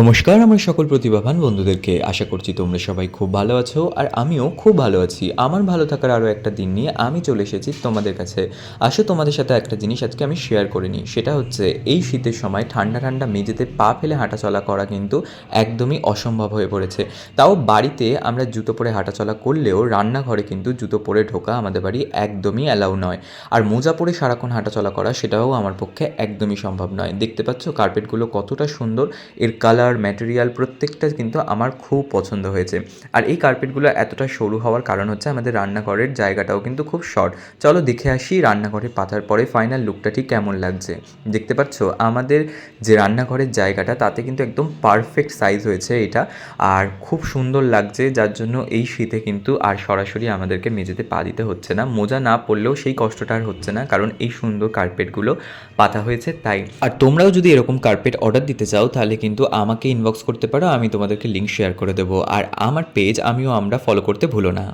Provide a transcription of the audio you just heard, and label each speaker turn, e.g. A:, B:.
A: নমস্কার আমার সকল প্রতিভাবান বন্ধুদেরকে, আশা করছি তোমরা সবাই খুব ভালো আছো আর আমিও খুব ভালো আছি। আমার ভালো থাকার আরও একটা দিন নিয়ে আমি চলে এসেছি তোমাদের কাছে। আসো তোমাদের সাথে একটা জিনিস আজকে আমি শেয়ার করে নিই, সেটা হচ্ছে এই শীতের সময় ঠান্ডা ঠান্ডা মেঝেতে পা ফেলে হাঁটাচলা করা কিন্তু একদমই অসম্ভব হয়ে পড়েছে। তাও বাড়িতে আমরা জুতো পরে হাঁটাচলা করলেও রান্নাঘরে কিন্তু জুতো পরে ঢোকা আমাদের বাড়ি একদমই অ্যালাউ নয়। আর মোজা পরে সারাক্ষণ হাঁটাচলা করা সেটাও আমার পক্ষে একদমই সম্ভব নয়। দেখতে পাচ্ছ কার্পেটগুলো কতটা সুন্দর, এর কালার ম্যাটেরিয়াল প্রত্যেকটা কিন্তু আমার খুব পছন্দ হয়েছে। আর এই কার্পেটগুলো এতটা সরু হওয়ার কারণ হচ্ছে আমাদের রান্নাঘরের জায়গাটাও কিন্তু খুব শর্ট। চলো দেখে আসি রান্নাঘরে পাতার পরে ফাইনাল লুকটা ঠিক কেমন লাগছে। দেখতে পাচ্ছ আমাদের যে রান্নাঘরের জায়গাটা তাতে কিন্তু একদম পারফেক্ট সাইজ হয়েছে এটা, আর খুব সুন্দর লাগছে, যার জন্য এই শীতে কিন্তু আর সরাসরি আমাদেরকে মেঝেতে পা দিতে হচ্ছে না। মোজা না পরলেও সেই কষ্টটা আর হচ্ছে না, কারণ এই সুন্দর কার্পেটগুলো পাতা হয়েছে তাই। আর তোমরাও যদি এরকম কার্পেট অর্ডার দিতে চাও তাহলে কিন্তু আমাকে ইনবক্স করতে পারো, আমি তোমাদেরকে লিঙ্ক শেয়ার করে দেবো। আর আমার পেজ আমরা ফলো করতে ভুলো না।